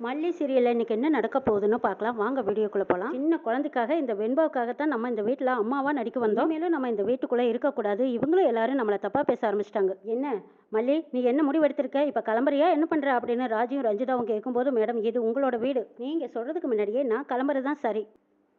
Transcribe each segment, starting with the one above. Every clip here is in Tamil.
மல்லி சீரியல்ல இன்னைக்கு என்ன நடக்க போகுதுன்னு பார்க்கலாம் வாங்க வீடியோக்குள்ள போகலாம். சின்ன குழந்தைக்காக இந்த வெண்பாவுக்காகத்தான் நம்ம இந்த வீட்டில் அம்மாவா நடிக்க வந்தோம். மேலும் நம்ம இந்த வீட்டுக்குள்ள இருக்கக்கூடாது, இவங்களும் எல்லாரும் நம்மளை தப்பா பேச ஆரம்பிச்சிட்டாங்க. என்ன மல்லி, நீ என்ன முடிவு எடுத்திருக்க? இப்ப கிளம்புறியா, என்ன பண்ற அப்படின்னு ராஜியும் ரஞ்சிதாவும் கேட்கும்போது, மேடம் இது உங்களோட வீடு, நீங்க சொல்றதுக்கு முன்னாடியே நான் கிளம்புறது தான் சரி.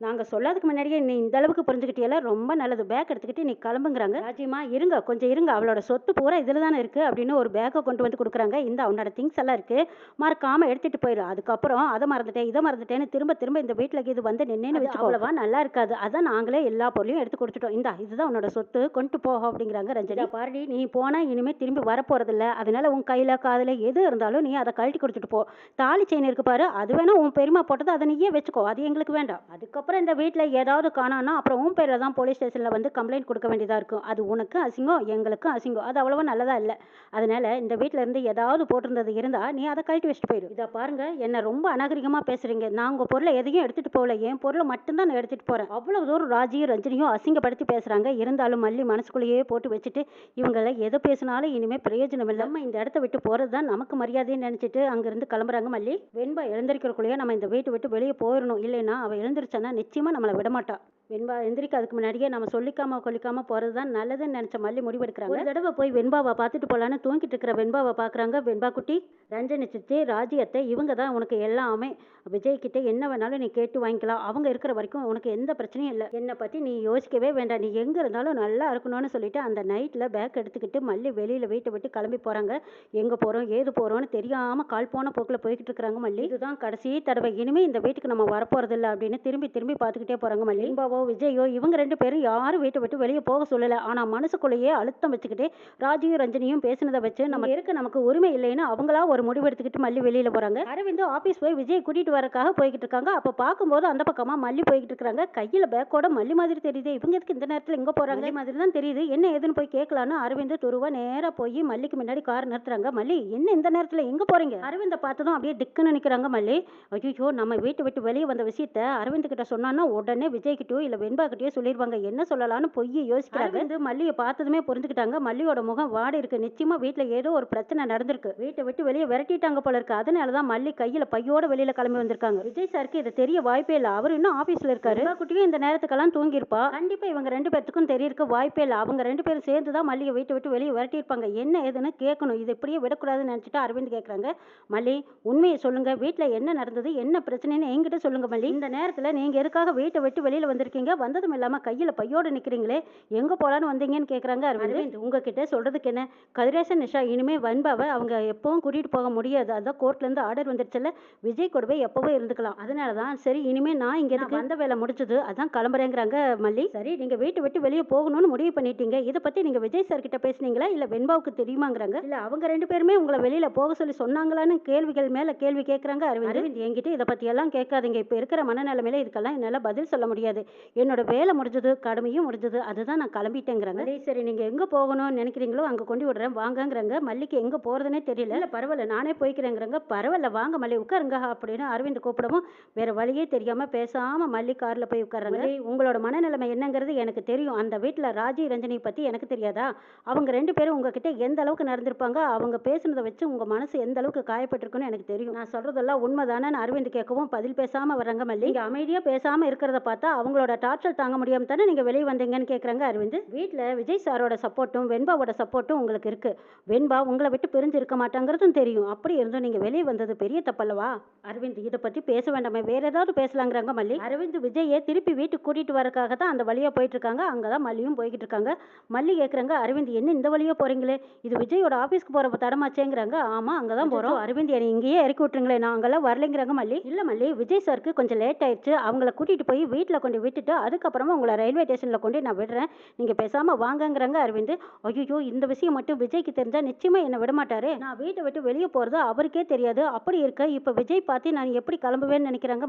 நாங்கள் சொல்லாதுக்கு முன்னாடியே நீ இந்த அளவுக்கு புரிஞ்சுக்கிட்டியல, ரொம்ப நல்லது. பேக் எடுத்துக்கிட்டு நீ கிளம்புங்கிறாங்க. ராஜிமா இருங்க, கொஞ்சம் இருங்க, அவளோட சொத்து பூரா இதில் தானே இருக்குது அப்படின்னு ஒரு பேக்கை கொண்டு வந்து கொடுக்குறாங்க. இந்த அவனோட திங்ஸ் எல்லாம் இருக்குது, மறக்காமல் எடுத்துகிட்டு போயிடு. அதுக்கப்புறம் அதை மறந்துட்டேன் இதை மறந்துட்டேன்னு திரும்ப திரும்ப இந்த வீட்டில் இது வந்து நின்று வச்சு அவ்வளவா நல்லா இருக்காது. அதான் நாங்களே எல்லா பொருளையும் எடுத்து கொடுத்துட்டோம். இந்த இதுதான் உன்னோட சொத்து, கொண்டு போக அப்படிங்கிறாங்க. ரஞ்சனி பாரடி, நீ போனால் இனிமேல் திரும்பி வரப்போகிறதில்ல, அதனால உன் கையில் காதில் எது இருந்தாலும் நீ அதை கழட்டி கொடுத்துட்டு போ. தாலி செயின் இருக்கு பாரு, அது வேணா உன் பெருமா போட்டது, அதை நீயே வச்சுக்கோ, அது எங்களுக்கு வேண்டாம். அதுக்கப்புறம் இந்த வீட்டில் ஏதாவது காணோன்னா அப்புறம் உன் பேரில் தான் போலீஸ் ஸ்டேஷனில் வந்து கம்ப்ளைண்ட் கொடுக்க வேண்டியதாக இருக்கும். அது உனக்கு அசிங்கம், எங்களுக்கும் அசிங்கம், அது அவ்வளவா நல்லதா இல்லை. அதனால இந்த வீட்டில் இருந்து ஏதாவது போட்டிருந்தது இருந்தால் நீ அதை கழட்டி வச்சுட்டு போயிடும். இதை பாருங்க, என்ன ரொம்ப அநாகரிகமாக பேசுறீங்க. நான் உங்கள் பொருளை எதையும் எடுத்துட்டு போகல, என் பொருளை மட்டும்தான் நான் எடுத்துட்டு போறேன். அவ்வளவு தூரம் ராஜியும் ரஞ்சனியும் அசிங்கப்படுத்தி பேசுறாங்க. இருந்தாலும் மல்லி மனசுக்குள்ளேயே போட்டு வச்சுட்டு, இவங்கள எதை பேசினாலும் இனிமேல் பிரயோஜனம் இல்லை, நம்ம இந்த இடத்த விட்டு போறது தான் நமக்கு மரியாதைன்னு நினைச்சிட்டு அங்கிருந்து கிளம்புறாங்க. மல்லி வெண்பா எழுந்திருக்கிறக்குள்ளேயே நம்ம இந்த வீட்டை விட்டு வெளியே போயிடணும், இல்லைன்னா அவள் எழுந்திருச்சானா நிச்சயமா நம்மளை விடமாட்டா. வெண்பா எந்திரிக்க அதுக்கு முன்னாடியே நம்ம சொல்லிக்காம கொல்லிக்காம போறது தான் நல்லதுன்னு நினைச்ச மல்லி முடிவெடுக்கிறாங்க. ஒரு தடவை போய் வெண்பாவை பார்த்துட்டு போலான்னு தூங்கிட்டு இருக்கிற வெண்பாவை பார்க்குறாங்க. வெண்பா குட்டி, ரஞ்சனி சித்தி, ராஜியத்தை, இவங்க தான் உனக்கு எல்லாமே. விஜய் கிட்ட என்ன வேணாலும் நீ கேட்டு வாங்கிக்கலாம், அவங்க இருக்கிற வரைக்கும் உனக்கு எந்த பிரச்சனையும் இல்லை. என்னை பற்றி நீ யோசிக்கவே வேண்டாம், நீ எங்கே இருந்தாலும் நல்லா இருக்கணும்னு சொல்லிட்டு அந்த நைட்டில் பேக் எடுத்துக்கிட்டு மல்லி வெளியில் வீட்டை விட்டு கிளம்பி போகிறாங்க. எங்கே போகிறோம் ஏது போகிறோன்னு தெரியாமல் கால் போன போக்கில் போய்கிட்டு இருக்கிறாங்க. மல்லி இதுதான் கடைசி தடவை, இனிமேல் இந்த வீட்டுக்கு நம்ம வரப்போகிறது இல்லை அப்படின்னு திரும்பி திரும்பி பார்த்துக்கிட்டே போகிறாங்க. மல்லி விஜயோ இவங்க ரெண்டு பேரும் யாரும் வீட்டை விட்டு வெளியே போக சொல்லல. ஆனா மனசுக்குள்ளேயே அழுத்தம் வச்சுக்கிட்டு ராஜியும் ரஞ்சனியும் பேசினதை வச்சு நம்ம இருக்க நமக்கு உரிமை இல்லைன்னு அவங்களா ஒரு முடிவு எடுத்துக்கிட்டு மல்லி வெளியில போறாங்க. அரவிந்த் ஆபீஸ் போய் விஜய் கூட்டிட்டு வரக்காக போய்கிட்டு இருக்காங்க. அப்ப பார்க்கும்போது அந்த பக்கமா மல்லி போய்கிட்டு இருக்காங்க. கையில பேக்கோட மல்லி மாதிரி தெரியுது. இவங்க எதுக்கு இந்த நேரத்துல எங்க போறாங்க மாதிரி தான் தெரியுது. என்ன ஏதுன்னு போய் கேட்கலான்னு அரவிந்த் துருவா நேரா போய் மல்லிக்கு முன்னாடி கார் நிறுத்துறாங்க. மல்லி என்ன இந்த நேரத்துல எங்க போறீங்க? அரவிந்த பார்த்ததும் அப்படியே திக்குன்னு நிக்கிறாங்க. மல்லி ஐயோ, நம்ம வீட்டை விட்டு வெளியே வந்த விஷயத்த அரவிந்த் கிட்ட சொன்னான்னா உடனே விஜய் கிட்டயோ இல்ல வெண்பா கிட்டயோ சொல்லிடுவாங்க. என்ன சொல்லலாம்னு பொய்யை யோசிக்கிறாங்க. வந்து மல்லியை பார்த்ததுமே புரிஞ்சுக்கிட்டாங்க. மல்லியோட முகம் வாடி இருக்கு, நிச்சயமா வீட்டுல ஏதோ ஒரு பிரச்சனை நடந்திருக்கு, வீட்டை விட்டு வெளியே விரட்டிட்டாங்க போல இருக்கு. அதனாலதான் மல்லி கையில பையோட வெளியில கிளம்பி வந்திருக்காங்க. விஜய் சாருக்கு இது தெரிய வாய்ப்பே இல்லை, அவர் இன்னும் ஆபீஸ்ல இருக்காரு. குட்டியும் இந்த நேரத்துக்கெல்லாம் தூங்கி இருப்பா. கண்டிப்பா இவங்க ரெண்டு பேருக்கும் தெரியறதுக்கு வாய்ப்பே இல்லை. அவங்க ரெண்டு பேரும் சேர்ந்துதான் மல்லியை வீட்டை விட்டு வெளியே விரட்டி இருப்பாங்க. என்ன ஏதுன்னு கேட்கணும், இது இப்படியே விடக்கூடாதுன்னு நினைச்சிட்டு அரவிந்த் கேட்கறாங்க. மல்லி உண்மையை சொல்லுங்க, வீட்டுல என்ன நடந்தது, என்ன பிரச்சனைன்னு என்கிட்ட சொல்லுங்க மல்லி. இந்த நேரத்துல நீங்க எதுக்காக வீட்டை விட்டு வெளியில வந்திருக்கீங்க, வந்ததும் இல்லாம கையில பையோட நிக்கிறீங்களே, எங்க போலான்னு வந்தீங்கன்னு கேக்குறாங்க. அரவிந்த் உங்ககிட்ட சொல்றதுக்கு என்ன, கதிரேசன் நிஷா இனிமே வெண்பாவை அவங்க எப்பவும் கூட்டிட்டு போக முடியாது, அதான் கோர்ட்ல இருந்து ஆர்டர் வந்துருச்சுல, விஜய் கூடவே எப்பவும் இருந்துக்கலாம். அதனாலதான் சரி இனிமே நான் இங்க எதுக்கு, வந்த வேலை முடிச்சது அதான் கிளம்புறேங்கிறாங்க மல்லி. சரி நீங்க வீட்டை விட்டு வெளியே போகணும்னு முடிவு பண்ணிட்டீங்க, இதை பத்தி நீங்க விஜய் சார் கிட்ட பேசுனீங்களா இல்ல வெண்பாவுக்கு தெரியுமாங்கிறாங்க. இல்ல அவங்க ரெண்டு பேருமே உங்களை வெளியில போக சொல்லி சொன்னாங்களான்னு கேள்விகள் மேல கேள்வி கேட்கறாங்க. அரவிந்த் என்கிட்ட இதை பத்தி எல்லாம் கேட்காதீங்க, இப்ப இருக்கிற மனநிலைமையில இதுக்கெல்லாம் என்னால பதில் சொல்ல முடியாது, என்னோட வேலை முடிஞ்சது, கடமையும் முடிஞ்சது, அதுதான் நான் கிளம்பிட்டேங்கிறாங்க. சரி நீங்க எங்க போகணும்னு நினைக்கிறீங்களோ அங்க கொண்டு விடுறேன் வாங்கங்கிறாங்க. மல்லிக்கு எங்க போறதுன்னே தெரியல. இல்ல பரவாயில்ல நானே போய்க்கிறேங்கிறாங்க. பரவாயில்ல வாங்க மல்லி உட்காருங்க அப்படின்னு அரவிந்த் கூப்பிடவும் வேற வழியே தெரியாம பேசாம மல்லி கார்ல போய் உட்கார்றாங்க. உங்களோட மனநிலைமை என்னங்கிறது எனக்கு தெரியும், அந்த வீட்டுல ராஜி ரஞ்சனி பத்தி எனக்கு தெரியாதா, அவங்க ரெண்டு பேரும் உங்ககிட்ட எந்த அளவுக்கு நடந்திருப்பாங்க, அவங்க பேசுனதை வச்சு உங்க மனசு எந்த அளவுக்கு காயப்பட்டிருக்குன்னு எனக்கு தெரியும், நான் சொல்றதெல்லாம் உண்மைதானே அரவிந்த் கேட்கவும் பதில் பேசாம வர்றாங்க. மல்லி இங்க அமைதியா பேசாம இருக்கிறத பார்த்தா அவங்களோட டார்ச்சர் தாங்க முடியாம தானே நீங்க வெளியே வந்தீங்கன்னு கேட்கறாங்க. அரவிந்த் வீட்டுல விஜய் சாரோட சப்போர்ட்டும் வெண்பாவோட சப்போர்ட்டும் உங்களுக்கு இருக்கு, வெண்பா உங்களை விட்டு பிரிஞ்சு இருக்க மாட்டாங்கிறதும் தெரியும், அப்படி இருந்தும் நீங்க வெளியே வந்தது பெரிய தப்பல்லவா. அரவிந்த் இதை பத்தி பேச வேண்டாமே, வேற ஏதாவது பேசலாங்கிறாங்க மல்லி. அரவிந்த் விஜயை திருப்பி வீட்டுக்கு கூட்டிட்டு வரக்காக தான் அந்த வழியா போயிட்டு இருக்காங்க. அங்கதான் மல்லியும் போய்கிட்டு இருக்காங்க. மல்லி கேட்கறாங்க, அரவிந்த் என்ன இந்த வழியா போறீங்களே, இது விஜயோட ஆபீஸ்க்கு போற தடமாச்சேங்கிறாங்க. ஆமா அங்கதான் போறோம். அரவிந்த் என்னை இங்கேயே இறக்கி விட்டுருங்களேன், நான் அங்கெல்லாம் வரலைங்கிறாங்க மல்லி. இல்ல மல்லி, விஜய் சாருக்கு கொஞ்சம் லேட் ஆயிடுச்சு, அவங்கள கூட்டிட்டு போய் வீட்டுல கொண்டு விட்டுட்டு அதுக்கப்புறமா உங்களை ரயில்வே ஸ்டேஷன்ல கொண்டு நான் விடுறேன், நீங்க பேசாம வாங்கங்கிறாங்க. அரவிந்த் ஐயோ, இந்த விஷயம் மட்டும் விஜய்க்கு தெரிஞ்சா நிச்சயமா என்ன விட மாட்டாரு, நான் வீட்டை விட்டு வெளியே போறது அவருக்கே தெரியாது, அப்படி இருக்க இப்ப விஜய் பார்த்து நான் எப்படி கிளம்புவேன்னு நினைக்கிறாங்க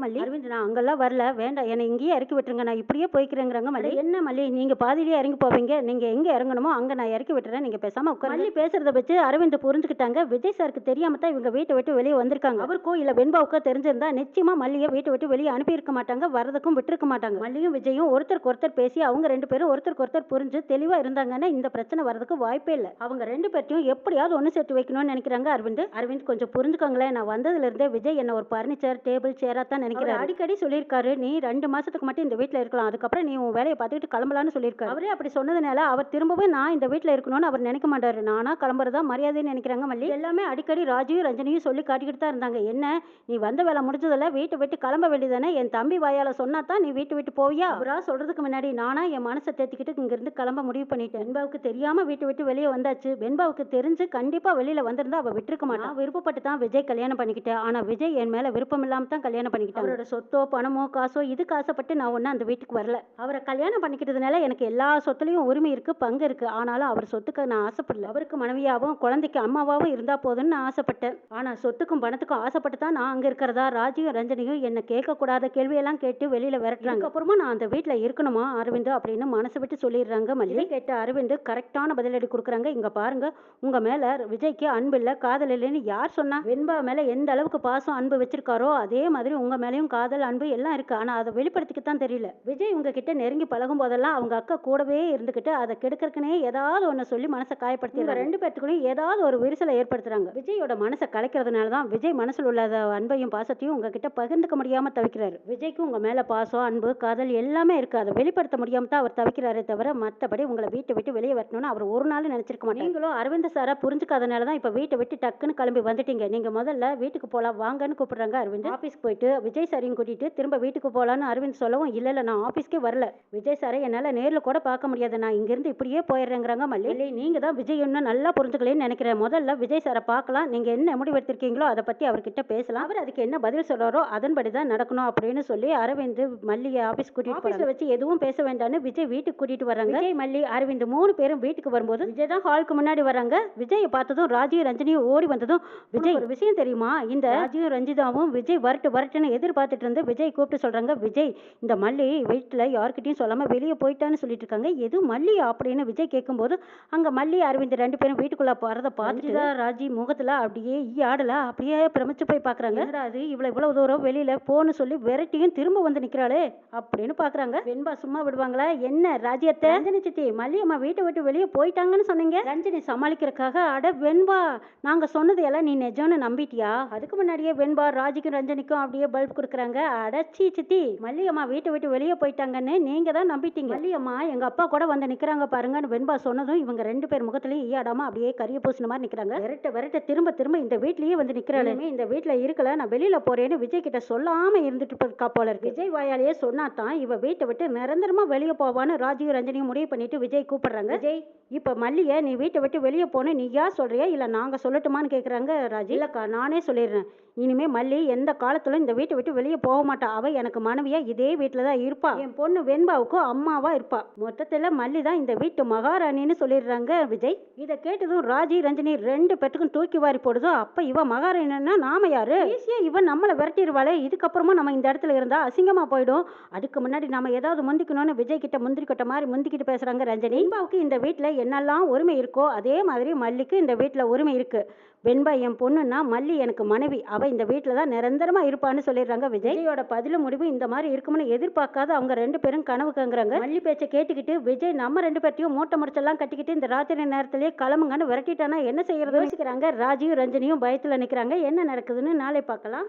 மல்லி. அரவிந்த் நான் அங்கெல்லாம் வரல, வேண்டாம் என்னை இங்கேயே இறக்கி விட்டுருங்க, நான் இப்படியே போய்க்கிறேங்கிறாங்க மல்லி. என்ன மல்லி நீங்க பாதியிலேயே இறங்கி போவீங்க, நீங்க எங்க இறங்கணுமோ அங்க நான் இறக்கி விட்டுறேன், நீங்க பேசாம உட்காரு. மல்லி பேசுறத வச்சு அரவிந்த் புரிஞ்சுக்கிட்டாங்க, விஜய் சாருக்கு தெரியாம தான் இவங்க வீட்டை விட்டு வெளியே வந்திருக்காங்க, அவருக்கோ இல்ல வெண்பாவுக்கோ தெரிஞ்சிருந்தா நிச்சயமா மல்லியை வீட்டை விட்டு வெளியே அனுப்பி இருக்க மாட்டாங்க, வரதுக்கும் விட்டுருக்க மாட்டாங்க. மல்லியும் விஜயும் ஒருத்தருக்கு ஒருத்தர் பேசி அவங்க 2 பேரும் ஒருத்தருக்கு ஒருத்தர் புரிஞ்சு தெளிவா இருந்தாங்கன்னா இந்த பிரச்சனை வரதுக்கு வாய்ப்பே இல்லை. அவங்க 2 பேர்த்தையும் எப்படியாவது ஒன்று சேர்த்து வைக்கணும்னு நினைக்கிறாங்க அரவிந்த் கொஞ்சம் புரிஞ்சுக்கோங்களேன். நான் வந்ததுல இருந்தே விஜய் என்ன ஒரு பர்னிச்சர் டேபிள் சேரா தான் நினைக்கிறாரு. அடிக்கடி சொல்லியிருக்காரு நீ 2 மாசத்துக்கு மட்டும் இந்த வீட்டில் இருக்கலாம், அதுக்கப்புறம் நீ உன் வேலையை பார்த்துக்கிட்டு கிளம்பலான்னு சொல்லியிருக்காரு. அவரே அப்படி சொன்னதுனால அவர் திரும்பவும் நான் இந்த வீட்டில் இருக்கணும்னு அவர் நினைக்க மாட்டாரு. நானா கிளம்புறதா மரியாதைன்னு நினைக்கிறாங்க மல்லி. எல்லாமே அடிக்கடி ராஜியும் ரஞ்சனியும் சொல்லி காட்டிக்கிட்டு தான் இருந்தாங்க. என்ன நீ வந்த வேலை முடிஞ்சதில்ல, வீட்டை விட்டு கிளம்ப வேண்டியதானே, என் தம்பி வாயால சொன்னா தான் நீ வீட்டு விட்டு போவியா? அவரா சொல்றதுக்கு முன்னாடி நானா என் மனசை தேத்திக்கிட்டு இங்கிருந்து கிளம்ப முடிவு பண்ணிட்டேன். வெண்பாவுக்கு தெரியாம வீட்டை விட்டு வெளியே வந்தாச்சு. வெண்பாவுக்கு தெரிஞ்சு கண்டிப்பா வெளியில வந்திருந்தா அவ விட்டுருக்க மாட்டான். விருப்பப்பட்டு தான் விஜய் கல்யாணம் பண்ணிக்கிட்டேன். ஆனா விஜய் என் மேல விருப்பம் இல்லாம தான் கல்யாணம் பண்ணிக்கிட்டேன். அவரோட சொத்தோ பணமோ காசோ இதுக்கு ஆசைப்பட்டு நான் ஒன்னும் அந்த வீட்டுக்கு வரல. அவரை கல்யாணம் பண்ணிக்கிட்டதுனால எனக்கு எல்லா சொத்துலயும் உரிமை இருக்கு, பங்கு இருக்கு. ஆனாலும் அவர் சொத்துக்கு நான் ஆசைப்படல. அவருக்கு மனைவியாவும் குழந்தைக்கு அம்மாவாவும் இருந்தா போதும்னு நான் ஆசைப்பட்டேன். ஆனா சொத்துக்கும் பணத்துக்கும் ஆசைப்பட்டு தான் நான் அங்க இருக்கிறதா ராஜியும் ரஞ்சனியும் என்ன கேட்கக்கூடாத கேள்வியெல்லாம் கேட்டு வெளியில விரட்டுறாங்க. அப்புறமா நான் அந்த வீட்டுல இருக்கணுமா அரவிந்த் அப்படின்னு மனசு விட்டு சொல்லிடுறாங்க மல்லி. கேட்ட அரவிந்த் கரெக்டான பதிலடி கொடுக்குறாங்க. இங்க பாருங்க, உங்க மேல விஜய்க்கு அன்பு இல்ல காதல் இல்லைன்னு யார் சொன்னா? வெண்பா மேல எந்த அளவுக்கு பாசம் அன்பு வச்சிருக்காரோ அதே மாதிரி உங்க மேலயும் காதல் அன்பு எல்லாம் இருக்கு. ஆனா அதை வெளிப்படுத்திக்கத்தான் தெரியல. விஜய் உங்ககிட்ட நெருங்கி பழகும் போதெல்லாம் அவங்க அக்கா கூடவே இருந்துகிட்டு அதை கெடுக்கிறதுக்குனே ஏதாவது ஒண்ணு சொல்லி மனசை காயப்படுத்தி 2 பேத்துக்குள்ளயும் ஏதாவது ஒரு விரிசலை ஏற்படுத்துறாங்க. விஜயோட மனசை கலைக்கிறதுனால தான் விஜய் மனசுல உள்ள அன்பையும் பாசத்தையும் உங்ககிட்ட பகிர்ந்துக்க முடியாம தவிக்கிறாரு. விஜய்க்கு உங்க மேல பாசம் அன்பு காதல் எல்லாமே இருக்கு, அதை வெளிப்படுத்த முடியாம தான் அவர் தவிக்கிறாரே தவிர மற்றபடி உங்களை வீட்டை விட்டு வெளியே வரணும்னு அவர் ஒரு நாள் நினைச்சிருக்க மாட்டாங்க. நீங்களும் அரவிந்த் சாரா புரிஞ்சுக்காதனால தான் இப்ப வீட்டை விட்டு டக்குன்னு கிளம்பி வந்துட்டீங்க. நீங்க முதல்ல வீட்டுக்கு போலாம் வாங்கன்னு கூப்பிடுறாங்க அரவிந்த். ஆபீஸ்க்கு போயிட்டு விஜய் சாரையும் கூட்டிட்டு திரும்ப வீட்டுக்கு போலான்னு அரவிந்த் சொல்லவும் இல்ல நான் ஆபீஸ்க்கே வரல, விஜய் சாரை என்னால நேர்ல கூட பார்க்க முடியாது, நான் இங்க இருந்து இப்படியே போயிடுறேங்கிறாங்க மல்லி. நீங்க தான் விஜய் இன்னும் நல்லா புரிஞ்சுக்கலன்னு நினைக்கிறேன். முதல்ல விஜய் சாரை பார்க்கலாம், நீங்க என்ன முடிவு எடுத்திருக்கீங்களோ அதை பத்தி அவர்கிட்ட பேசலாம், அவர் அதுக்கு என்ன பதில் சொல்றாரோ அதன்படி தான் நடக்கணும் அப்படின்னு சொல்லி அரவிந்த் மல்லியை ஆபீஸ் கூட்டிட்டு போறாங்க. வச்சு எதுவும் பேச வேண்டாம்னு விஜய் வீட்டுக்கு கூட்டிட்டு வராங்க. விஜய் மல்லி அரவிந்த் 3 பேரும் வீட்டுக்கு வரும்போது விஜய் தான் ஹாலுக்கு முன்னாடி வராங்க. விஜயை பார்த்ததும் ராஜியும் ரஞ்சனியும் ஓடி வந்ததும் விஜய் ஒரு விஷயம் தெரியுமா, இந்த ராஜியும் ரஞ்சிதாவும் விஜய் வரட்டுன்னு எதிர்பார்த்துட்டு இருந்து விஜய் கூப்பிட்டு சொல்றாங்க, விஜய் இந்த மல்லி வீட்டுல யார்கிட்டயும் சொல்லாம வெளியே போயிட்டான்னு சொல்லிட்டு இருக்காங்க, எது மல்லியா அப்படின்னு விஜய் கேட்கும்போது அங்க மல்லி அரவிந்த் 2 பேரும் வீட்டுக்குள்ள போறத பார்த்துட்டு ராஜி முகத்துல அப்படியே ஆடல அப்படியே பிரமிச்சு போய் பாக்குறாங்க. அது இவ்வளவு தூரம் வெளியில போன்னு சொல்லி விரட்டியும் திரும்ப வந்து நிக்கிறாளே அப்படின்னு பாக்குறாங்க. வெண்பா சும்மா விடுவாங்களா என்ன? ராஜியத்தை ரஞ்சனி சித்தி மல்லியம்மா வீட்டை விட்டு வெளியே போயிட்டாங்கன்னு சொன்னீங்க. ரஞ்சனி சமாளிக்கிறதுக்காக அட வெண்பா நாங்க சொன்னது எல்லாம் நீ நிஜம்னு நம்பிட்டியா? அதுக்கு முன்னாடியே வெண்பா ராஜிக்கும் ரஞ்சனிக்கும் அப்படியே பல்ப் கொடுக்குறாங்க. அடச்சி சித்தி மல்லியம்மா வீட்டை விட்டு வெளியே போயிட்டாங்கன்னு நீங்க தான் நம்பிட்டீங்க. மல்லியம்மா எங்க அப்பா கூட வந்து நிக்கிறாங்க பாருங்கன்னு வெண்பா சொன்னதும் இவங்க 2 பேர் முகத்திலயும் ஈயாடாம அப்படியே கரிய பூசின மாதிரி நிக்கிறாங்க. விரட்ட திரும்ப இந்த வீட்லயே வந்து நிக்கிறாளே, இந்த வீட்டுல இருக்கல நான் வெளியில போறேன்னு விஜய் கிட்ட சொல்லாம இருந்துட்டு இருக்கா போல இருக்கு. விஜய் வாயாலேயே சொன்னாதான் இவ வீட்டை விட்டு நிரந்தரமா வெளியே போவான்னு ராஜியும் ரஞ்சனியும் முடிவு பண்ணிட்டு விஜய் கூப்பிடுறாங்க. விஜய் இப்ப மல்லிய நீ வீட்டை விட்டு வெளியே போன நீயா சொல்றியா இல்ல நாங்க சொல்லட்டுமான்னு கேக்குறாங்க ராஜி. இல்லக்கா நானே சொல்லிடுறேன், இனிமே மல்லி எந்த காலத்துல இந்த வீட்டை விட்டு வெளியே போக மாட்டா, அவ எனக்கு மனைவியா இதே வீட்டுலதான் இருப்பா, என் பொண்ணு வெண்பாவுக்கு அம்மாவா இருப்பா, மொத்தத்துல மல்லி தான் இந்த வீட்டு மகாராணின்னு சொல்லிடுறாங்க விஜய். இதை கேட்டதும் ராஜி ரஞ்சனி 2 பேத்துக்கும் தூக்கி வாரி போடுதோ, அப்ப இவ மகாராணின்னா நாம யாரு? ஈஸியா இவன் நம்மளை விரட்டிடுவாளே, இதுக்கப்புறமா நம்ம இந்த இடத்துல இருந்தா அசிங்கமா போயிடும், அதுக்கு முன்னாடி நம்ம ஏதாவது முந்திக்கணும்னு விஜய் கிட்ட முந்திரி கொட்ட மாதிரி முந்திக்கிட்டு பேசுறாங்க ரஞ்சனி. வெண்பாவுக்கு இந்த வீட்டுல என்னெல்லாம் உரிமை இருக்கோ அதே மாதிரி மல்லிக்கு இந்த வீட்டுல உரிமை இருக்கு. வெண்பா என் பொண்ணுன்னா மல்லி எனக்கு மனைவி, அவ இந்த வீட்டுல தான் நிரந்தரமா இருப்பான்னு சொல்லிடுறாங்க விஜய். விஜயோட பதிலும் முடிவு இந்த மாதிரி இருக்கும்னு எதிர்பார்க்காத அவங்க 2 பேரும் கனவு காங்குறாங்க. மல்லி பேச்சை கேட்டுக்கிட்டு விஜய் நம்ம 2 பேர்த்தையும் மூட்டை முடிச்செல்லாம் கட்டிக்கிட்டு இந்த ராத்திரி நேரத்திலேயே கிளம்புங்கன்னு விரட்டிட்டானா என்ன செய்யறது யோசிக்கிறாங்க. ராஜியும் ரஞ்சனியும் பயத்துல நிக்கிறாங்க. என்ன நடக்குதுன்னு நாளை பார்க்கலாம்.